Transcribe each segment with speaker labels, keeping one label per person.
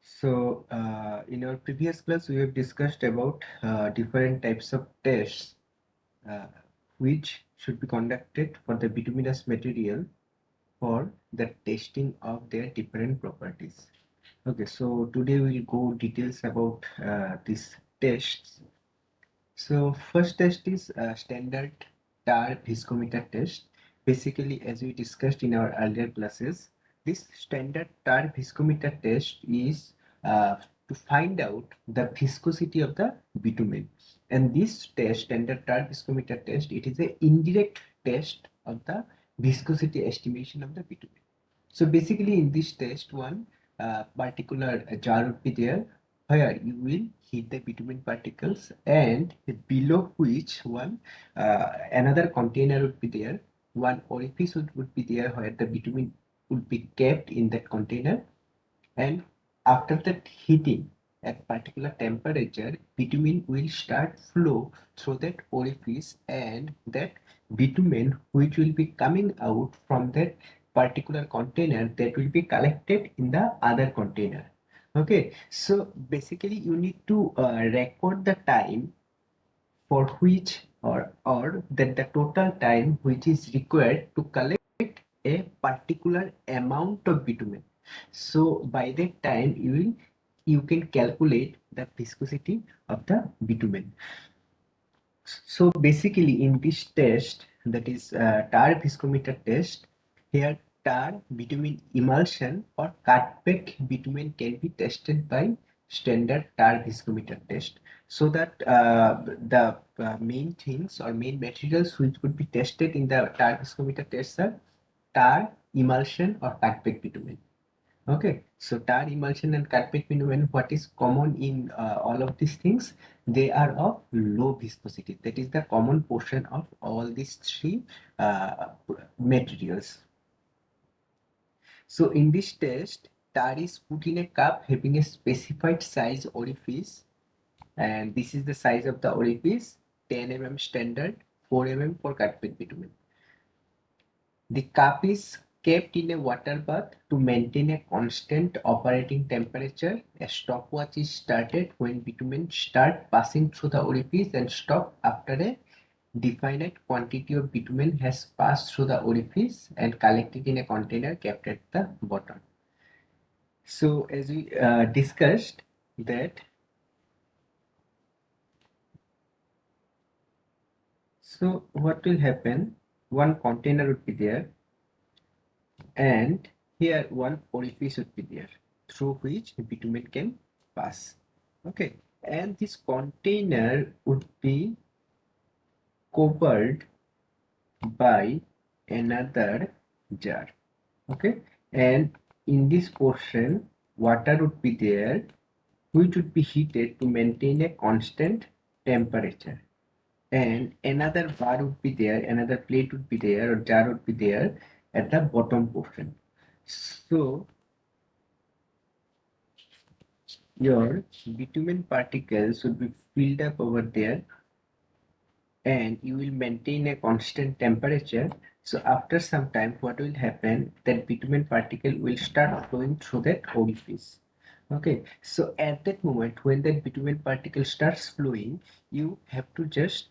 Speaker 1: So, in our previous class, we have discussed about different types of tests uh, which should be conducted for the bituminous material for the testing of their different properties. Okay, so today we'll go details about these tests. So first test is standard tar viscometer test. Basically, as we discussed in our earlier classes, this standard tar viscometer test is uh, to find out the viscosity of the bitumen. And this test, standard tar viscometer test, it is an indirect test of the viscosity estimation of the bitumen. So basically in this test, one particular jar would be there where you will heat the bitumen particles, and below which one another container would be there. One orifice would be there where the bitumen would be kept in that container, and after that heating at particular temperature, bitumen will start flow through that orifice, and that bitumen which will be coming out from that particular container, that will be collected in the other container. Okay, so basically you need to record the time for which, or that the total time which is required to collect a particular amount of bitumen. So by that time you can calculate the viscosity of the bitumen. So basically in this test, that is tar viscometer test, here tar bitumen emulsion or cut-baked bitumen can be tested by standard tar viscometer test. So that the main things or main materials which would be tested in the tar viscometer test are tar, emulsion or cut-baked bitumen. Okay, so tar emulsion and carpet bitumen, what is common in all of these things? They are of low viscosity. That is the common portion of all these three uh, materials. So in this test, tar is put in a cup having a specified size orifice, and this is the size of the orifice: 10 mm standard, 4 mm for carpet bitumen. The cup is kept in a water bath to maintain a constant operating temperature. A stopwatch is started when bitumen start passing through the orifice and stop after a definite quantity of bitumen has passed through the orifice and collected in a container kept at the bottom. So as we discussed that, so what will happen, one container would be there, and here one orifice would be there through which bitumen can pass. Okay, and this container would be covered by another jar. Okay, and in this portion water would be there which would be heated to maintain a constant temperature, and another bar would be there, another plate would be there or jar would be there at the bottom portion. So your bitumen particles would be filled up over there, and you will maintain a constant temperature. So after some time, what will happen, that bitumen particle will start flowing through that orifice. Okay, so at that moment when that bitumen particle starts flowing, you have to just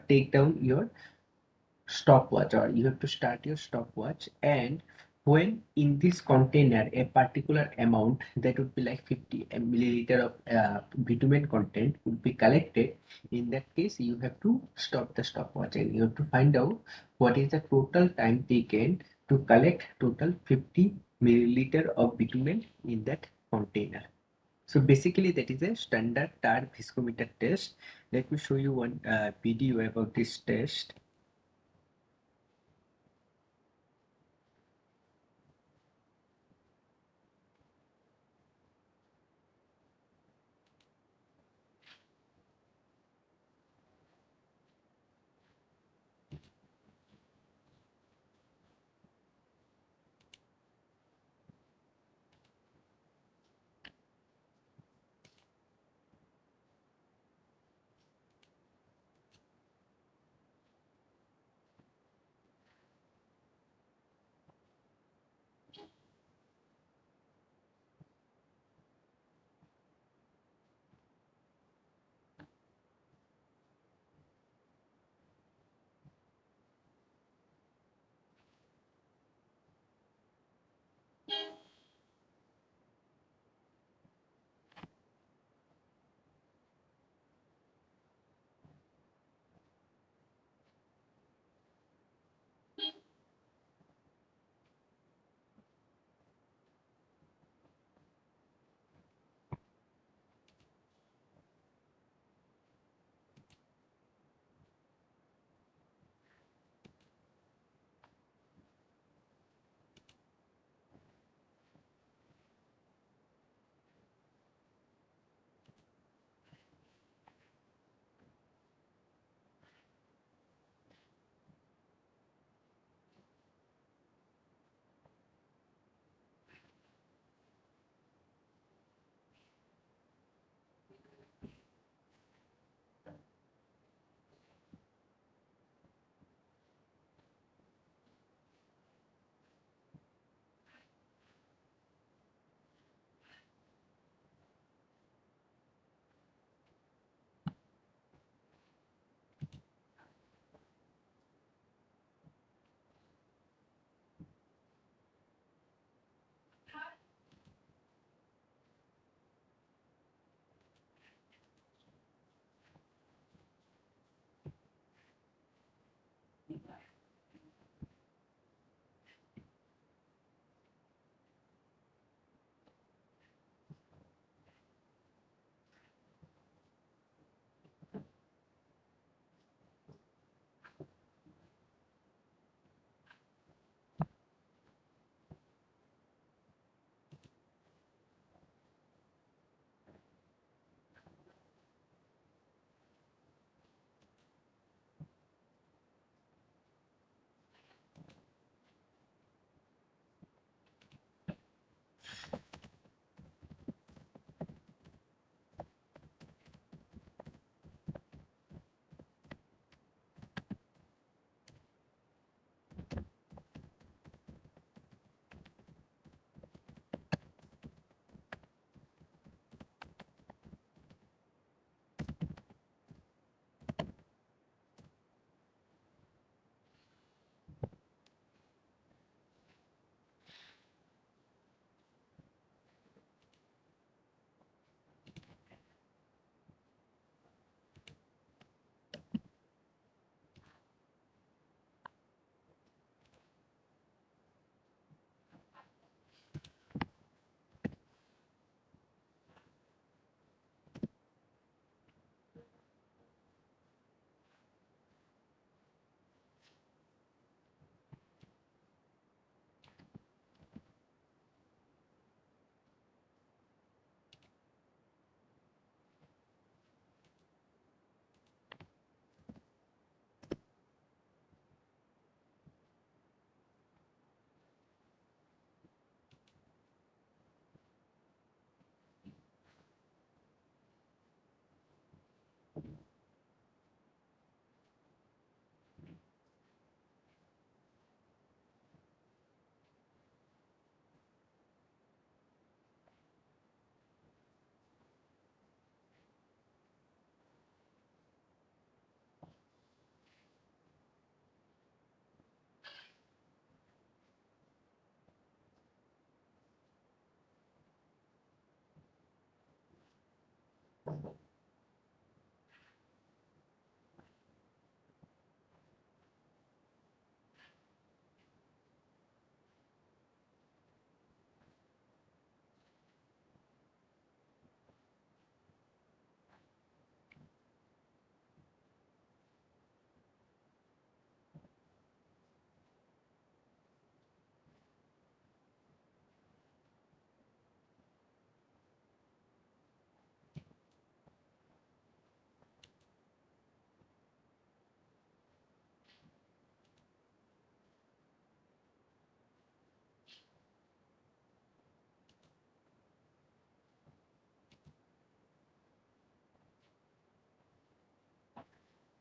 Speaker 1: take down your stopwatch, or you have to start your stopwatch, and when in this container a particular amount, that would be like 50 milliliter of bitumen content would be collected, in that case you have to stop the stopwatch and you have to find out what is the total time taken to collect total 50 milliliter of bitumen in that container. So basically that is a standard tar viscometer test. Let me show you one video about this test.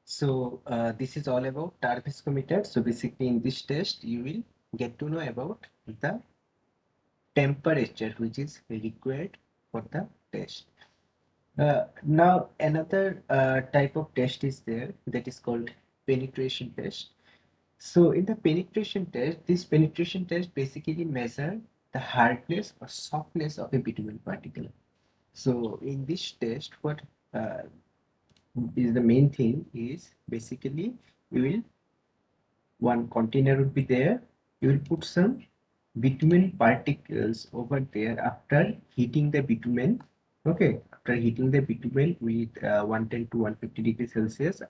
Speaker 1: So this is all about tar viscometer. So basically in this test, you will get to know about the temperature which is required for the test. Now another type of test is there that is called penetration test. So in the penetration test, this penetration test basically measure the hardness or softness of a bitumen particle. So in this test, what uh, is the main thing is basically you will one container would be there. You will put some bitumen particles over there after heating the bitumen. Okay, after heating the bitumen with 110 to 150 degrees Celsius,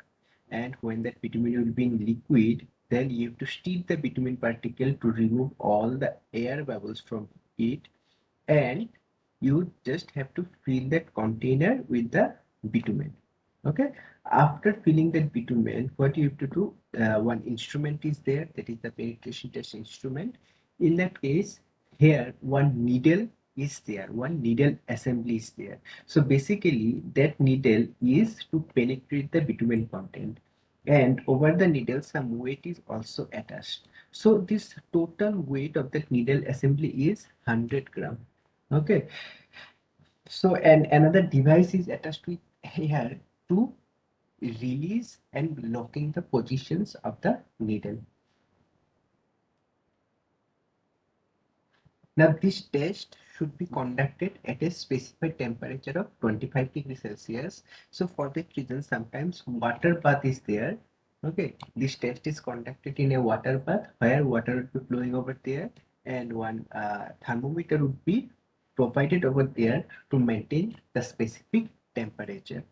Speaker 1: and when that bitumen will be in liquid, then you have to steep the bitumen particle to remove all the air bubbles from it, and you just have to fill that container with the bitumen. Okay, after filling that bitumen, what you have to do, one instrument is there, that is the penetration test instrument. In that case, here one needle is there, one needle assembly is there. So basically that needle is to penetrate the bitumen content, and over the needle some weight is also attached. So this total weight of that needle assembly is 100 gram. Okay, so and another device is attached with here to release and locking the positions of the needle. Now this test should be conducted at a specified temperature of 25 degrees Celsius. So for that reason, sometimes water bath is there. Okay, this test is conducted in a water bath where water will be flowing over there, and one thermometer would be provided over there to maintain the specific temperature.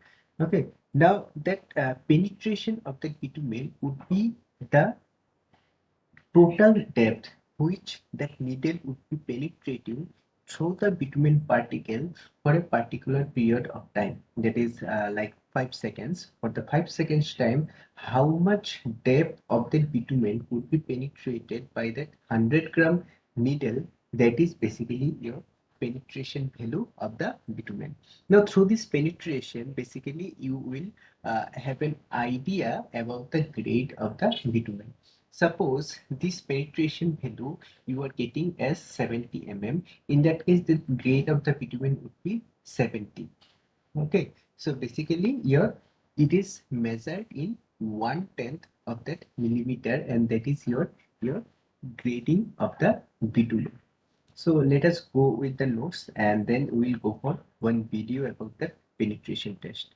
Speaker 1: Okay, now that penetration of the bitumen would be the total depth which that needle would be penetrating through the bitumen particle for a particular period of time, that is like 5 seconds. For the 5 seconds time, how much depth of the bitumen would be penetrated by that 100-gram needle, that is basically your penetration value of the bitumen. Now through this penetration, basically you will have an idea about the grade of the bitumen. Suppose this penetration value you are getting as 70 mm. In that case, the grade of the bitumen would be 70. Okay, so basically your it is measured in 1/10 of that millimeter, and that is your grading of the bitumen. So let us go with the notes, and then we'll go for one video about the penetration test.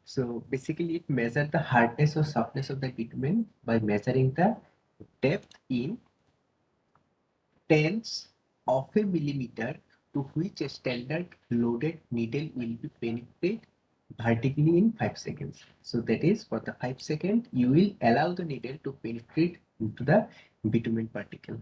Speaker 1: So basically it measures the hardness or softness of the bitumen by measuring the depth in tenths of a millimeter to which a standard loaded needle will be penetrated vertically in 5 seconds. So that is for the 5 seconds you will allow the needle to penetrate into the bitumen particle.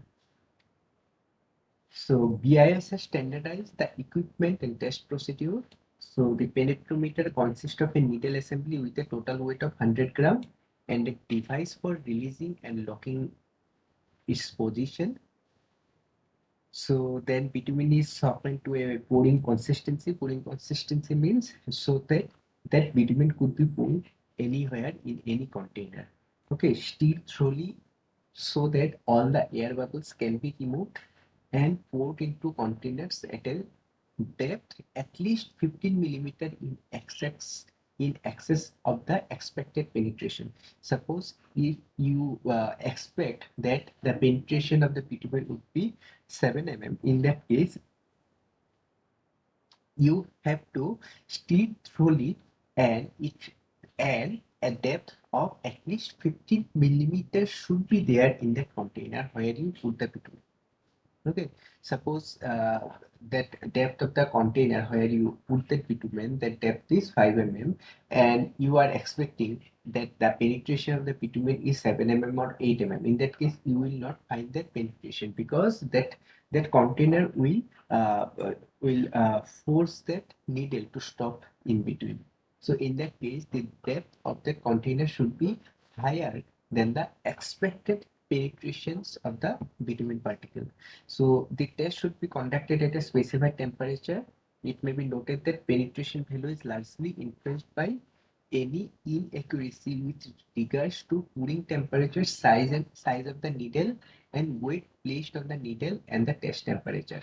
Speaker 1: So BIS has standardized the equipment and test procedure. So the penetrometer consists of a needle assembly with a total weight of 100 gram and a device for releasing and locking its position. So then bitumen is softened to a pouring consistency. Pouring consistency means so that that bitumen could be poured anywhere in any container. Okay, stirred thoroughly so that all the air bubbles can be removed and poured into containers at a depth at least 15 millimeter in excess of the expected penetration. Suppose if you expect that the penetration of the bitumen would be 7 mm, in that case you have to steer thoroughly, and it and a depth of at least 15 millimeters should be there in the container where you put the bitumen. Okay, suppose that depth of the container where you put the bitumen, that depth is 5 mm, and you are expecting that the penetration of the bitumen is 7 mm or 8 mm. In that case, you will not find that penetration because that container uh, uh, will force that needle to stop in between. So in that case, the depth of the container should be higher than the expected penetrations of the bitumen particle. So the test should be conducted at a specified temperature. It may be noted that penetration value is largely influenced by any inaccuracy with regards to pouring temperature, size of the needle, and weight placed on the needle and the test temperature.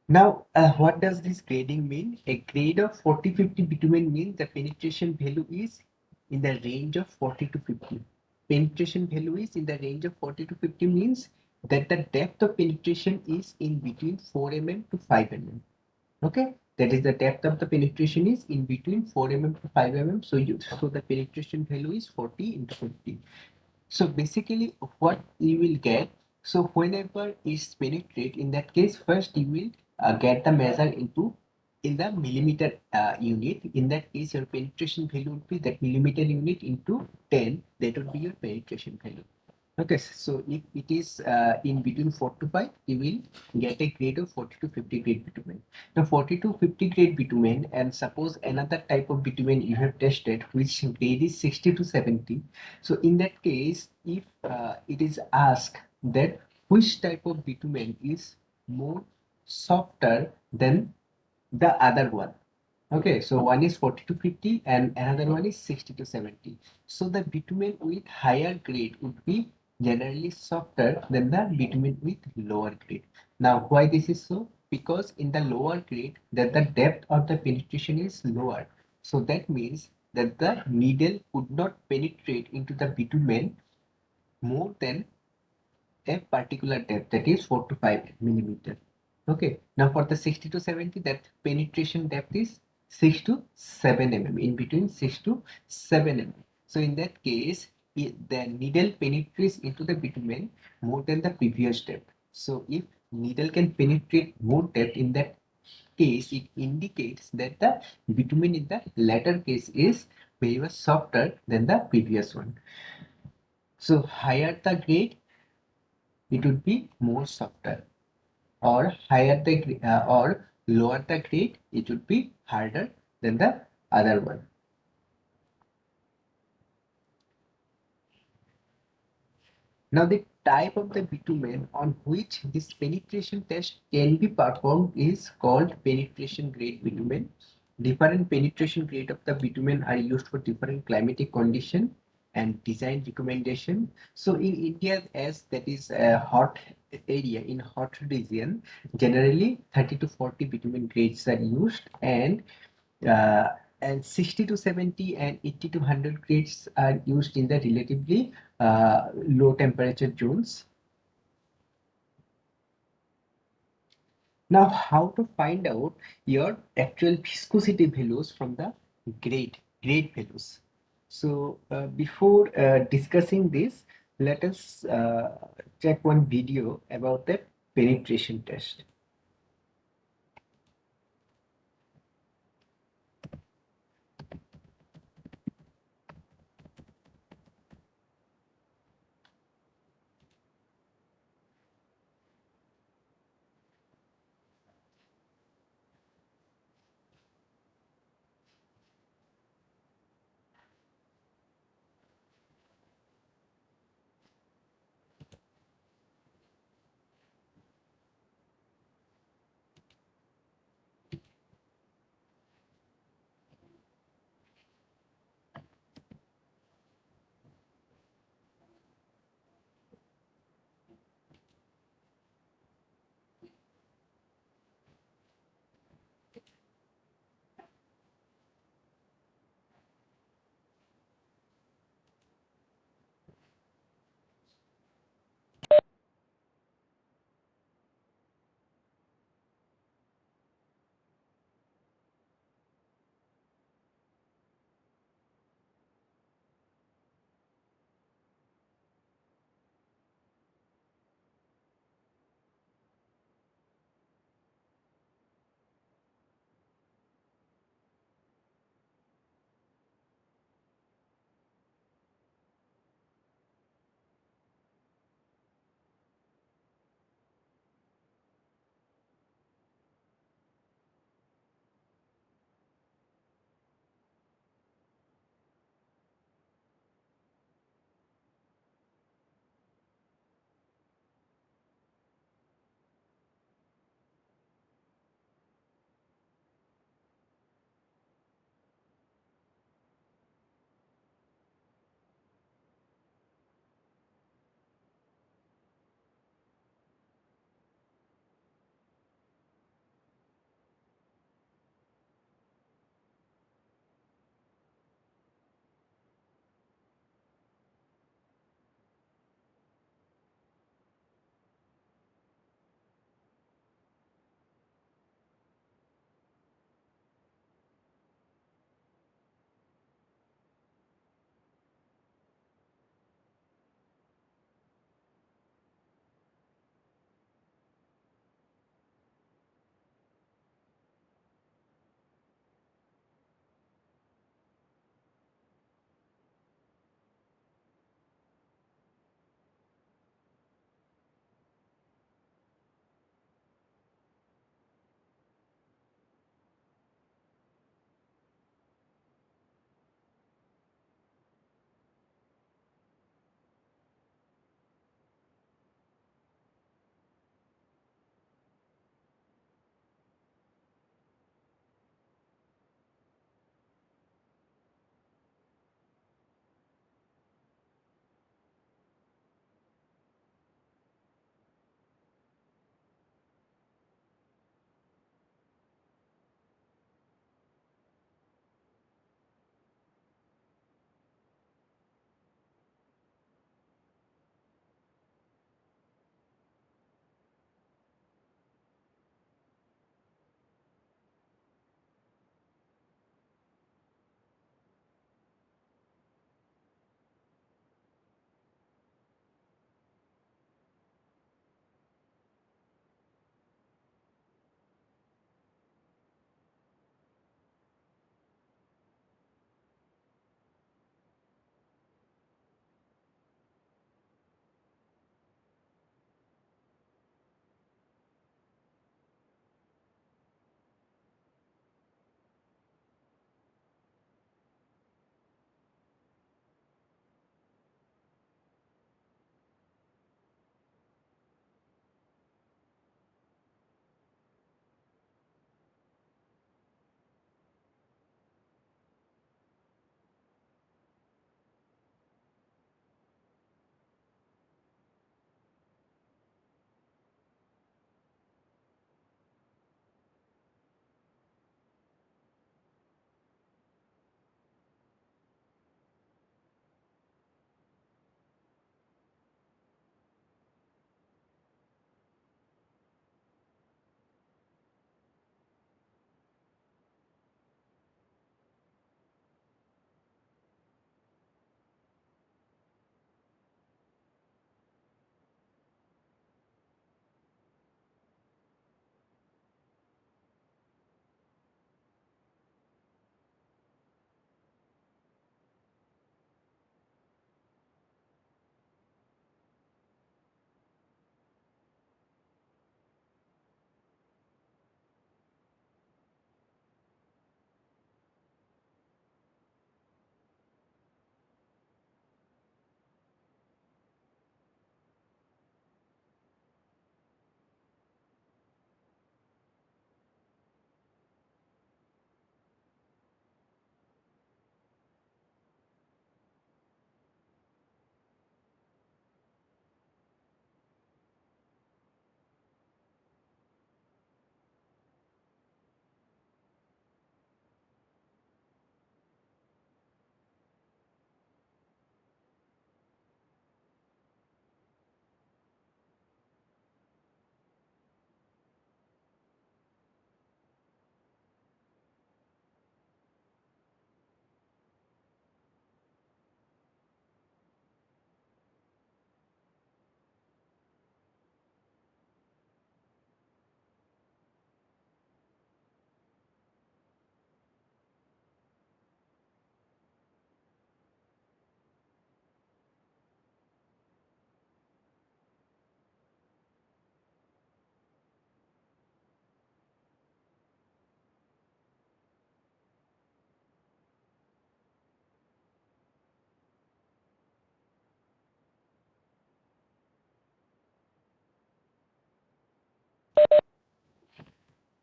Speaker 1: Now, what does this grading mean? A grade of 40-50 bitumen means the penetration value is in the range of 40 to 50. Penetration value is in the range of 40 to 50 means that the depth of penetration is in between 4 mm to 5 mm. Okay, that is the depth of the penetration is in between 4 mm to 5 mm. So the penetration value is 40 into 50. So basically what you will get, so whenever it's penetrate, in that case, first you will get the measure into in the millimeter unit. In that case, your penetration value would be that millimeter unit into 10. That would be your penetration value. Okay, so if it is in between 4 to 5, you will get a grade of 40 to 50 grade bitumen. Now, 40 to 50 grade bitumen, and suppose another type of bitumen you have tested, which grade is 60 to 70. So, in that case, if it is asked that which type of bitumen is more softer than the other one. Okay, so one is 40 to 50 and another one is 60 to 70. So the bitumen with higher grade would be generally softer than the bitumen with lower grade. Now, why this is so? Because in the lower grade, that the depth of the penetration is lower. So that means that the needle would not penetrate into the bitumen more than a particular depth, that is 4 to 5 millimeter. Okay, now for the 60 to 70, that penetration depth is 6 to 7 mm, in between 6 to 7 mm. So in that case, the needle penetrates into the bitumen more than the previous depth. So if needle can penetrate more depth, in that case, it indicates that the bitumen in the latter case is very much softer than the previous one. So higher the grade, it would be more softer, or higher the or lower the grade, it would be harder than the other one. Now the type of the bitumen on which this penetration test can be performed is called penetration grade bitumen. Different penetration grade of the bitumen are used for different climatic condition and design recommendation. So in India, as that is a hot area, in hot region, generally 30 to 40 bitumen grades are used, uh, and 60 to 70 and 80 to 100 grades are used in the relatively low temperature zones. Now, how to find out your actual viscosity values from the grade values? So, before discussing this, let us check one video about the penetration test.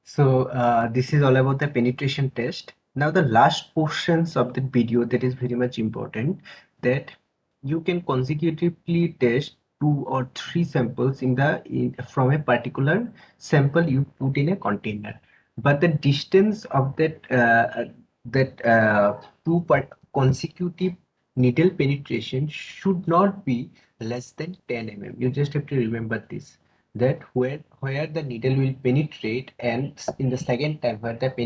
Speaker 1: So this is all about the penetration test. Now the last portions of the video that is very much important, that you can consecutively test two or three samples from a particular sample you put in a container, but the distance of that consecutive needle penetration should not be less than 10 mm. You just have to remember this, that where the needle will penetrate, and in the second time where that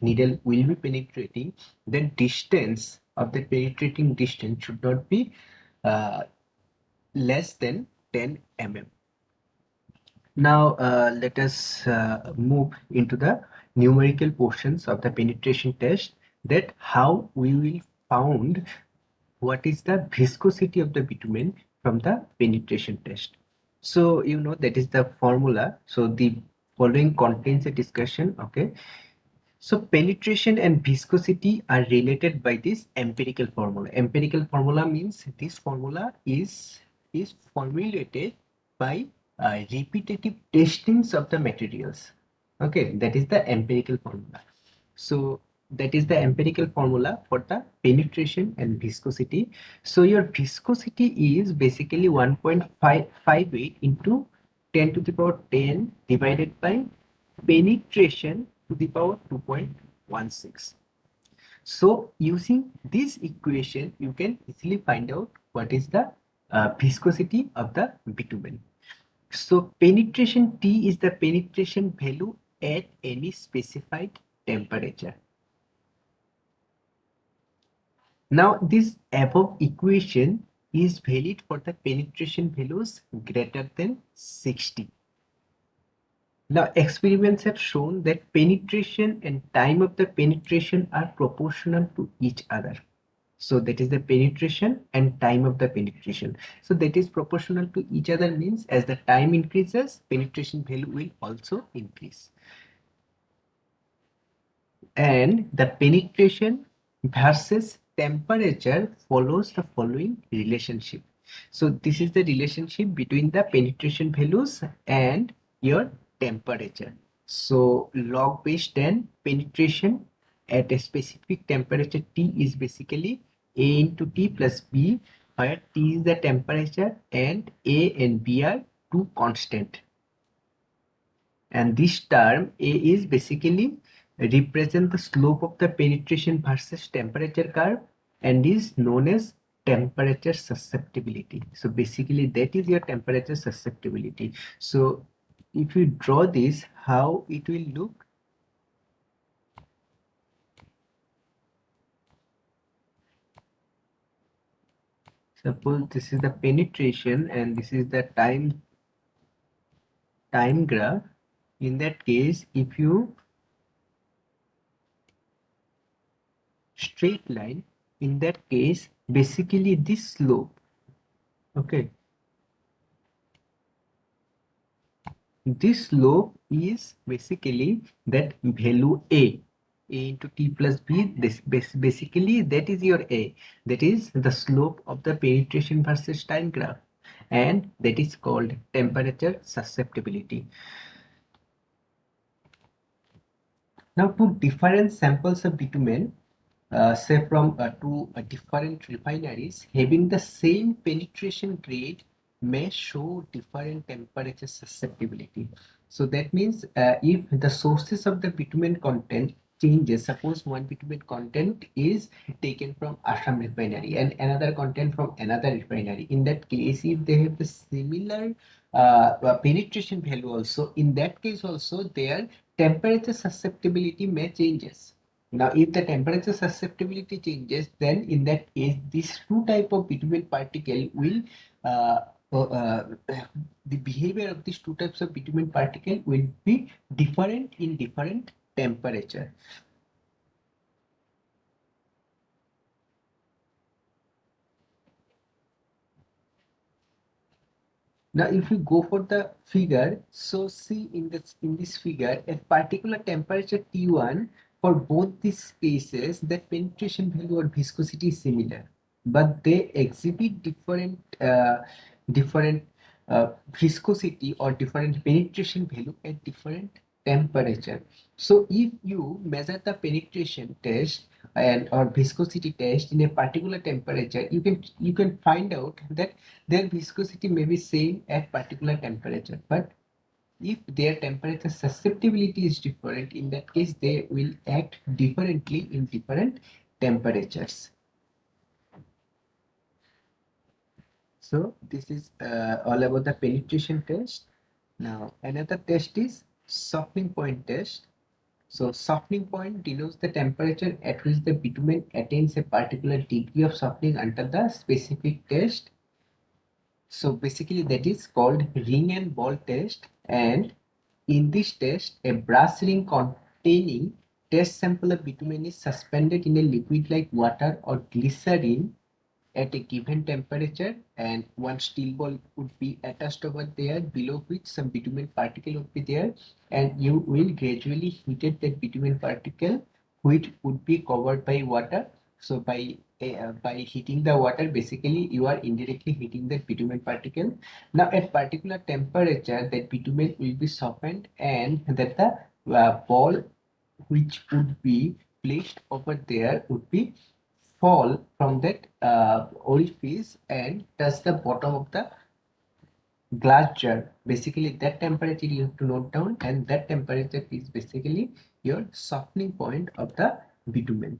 Speaker 1: needle will be penetrating, the distance of the penetrating distance should not be uh, less than 10 mm. Now let us move into the numerical portions of the penetration test, that how we will found what is the viscosity of the bitumen from the penetration test. So you know that is the formula. So the following contains a discussion. Okay. So penetration and viscosity are related by this empirical formula. Empirical formula means this formula is formulated by repetitive testings of the materials. Okay, that is the empirical formula. So that is the empirical formula for the penetration and viscosity. So your viscosity is basically 1.558 into 10 to the power 10 divided by penetration to the power 2.16. So using this equation, you can easily find out what is the viscosity of the bitumen. So penetration T is the penetration value at any specified temperature. Now this above equation is valid for the penetration values greater than 60. Now experiments have shown that penetration and time of the penetration are proportional to each other. So that is the penetration and time of the penetration. So that is proportional to each other means as the time increases, penetration value will also increase. And the penetration versus temperature follows the following relationship. So this is the relationship between the penetration values and your temperature. So log base 10 penetration at a specific temperature T is basically A into T plus B, where T is the temperature and A and B are two constant. And this term A is basically represent the slope of the penetration versus temperature curve and is known as temperature susceptibility. So basically that is your temperature susceptibility. So if you draw this, how it will look? Suppose this is the penetration and this is the time graph. In that case, if you straight line, in that case basically this slope, okay, this slope is basically that value a into t plus b. This basically that is your a, that is the slope of the penetration versus time graph, and that is called temperature susceptibility. Now two different samples of bitumen, say from two different refineries having the same penetration grade, may show different temperature susceptibility. So that means if the sources of the bitumen content changes, suppose one bitumen content is taken from Assam refinery and another content from another refinery. In that case, if they have the similar penetration value also, in that case also their temperature susceptibility may changes. Now, if the temperature susceptibility changes, then in that case, these two type of bitumen particle will uh, uh, uh, the behavior of these two types of bitumen particle will be different in different temperature. Now, if you go for the figure, so see in this figure, at particular temperature T1 for both these cases, the penetration value or viscosity is similar, but they exhibit different viscosity or different penetration value at different temperature. So if you measure the penetration test and or viscosity test in a particular temperature, you can find out that their viscosity may be same at particular temperature, but if their temperature susceptibility is different, in that case they will act differently in different temperatures. So this is all about the penetration test. Now another test is softening point test. So softening point denotes the temperature at which the bitumen attains a particular degree of softening under the specific test. So basically that is called ring and ball test, and in this test a brass ring containing test sample of bitumen is suspended in a liquid like water or glycerine at a given temperature, and one steel ball would be attached over there, below which some bitumen particle would be there, and you will gradually heat that bitumen particle, which would be covered by water. So by heating the water, basically you are indirectly heating that bitumen particle. Now at particular temperature that bitumen will be softened, and that the ball which would be placed over there would be fall from that orifice and touch the bottom of the glass jar. Basically, that temperature you have to note down, and that temperature is basically your softening point of the bitumen.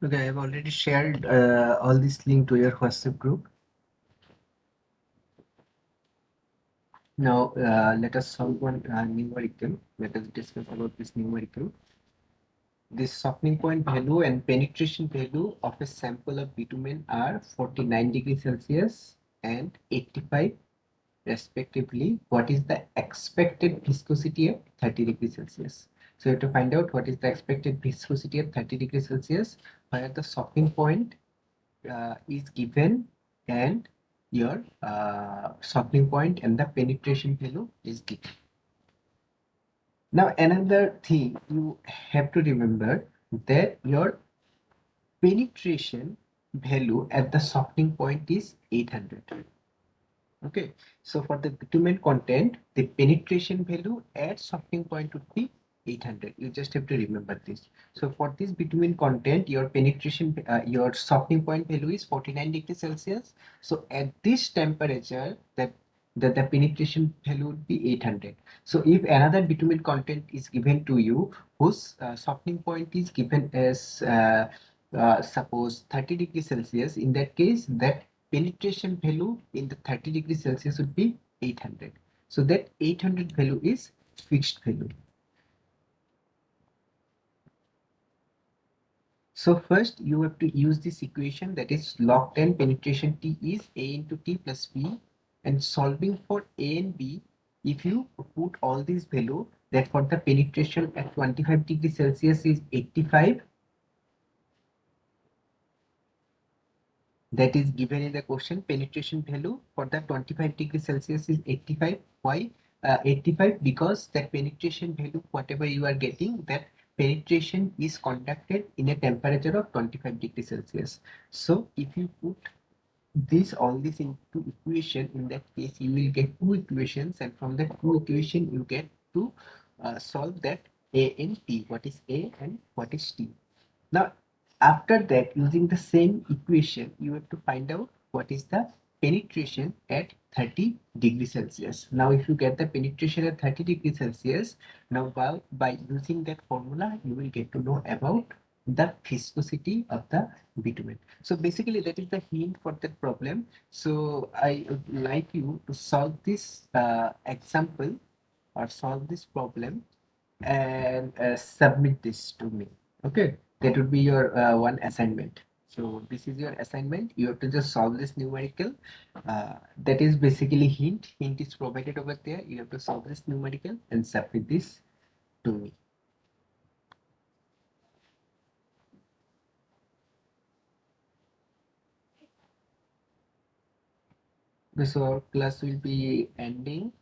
Speaker 1: Okay, I have already shared all this link to your WhatsApp group. Now, let us solve one numerical. Let us discuss about this numerical. This softening point value and penetration value of a sample of bitumen are 49 degrees Celsius and 85 respectively. What is the expected viscosity of 30 degrees Celsius? So you have to find out what is the expected viscosity of 30 degrees Celsius, where the softening point is given and your softening point and the penetration value is given. Now another thing you have to remember that your penetration value at the softening point is 800. Okay, so for the bitumen content, the penetration value at softening point would be 800. You just have to remember this. So for this bitumen content, your penetration, your softening point value is 49 degrees Celsius. So at this temperature, the penetration value would be 800. So if another bitumen content is given to you, whose softening point is given as suppose 30 degrees Celsius, in that case, that penetration value in the 30 degrees Celsius would be 800. So that 800 value is fixed value. So first you have to use this equation, that is log 10 penetration T is A into T plus B, and solving for A and B, if you put all these value, that for the penetration at 25 degrees Celsius is 85, that is given in the question. Penetration value for the 25 degrees Celsius is 85. Why 85? Because that penetration value, whatever you are getting, that penetration is conducted in a temperature of 25 degrees Celsius. So if you put all this into equation, in that case you will get two equations, and from that two equation you get to solve that A and T, what is A and what is T. Now, after that, using the same equation, you have to find out what is the penetration at 30 degrees Celsius. Now, if you get the penetration at 30 degrees Celsius, now by using that formula, you will get to know about the viscosity of the bitumen. So basically, that is the hint for that problem. So I would like you to solve this example or solve this problem and submit this to me. Okay, that would be your one assignment. So this is your assignment. You have to just solve this numerical. That is basically hint. Hint is provided over there. You have to solve this numerical and submit this to me. So our class will be ending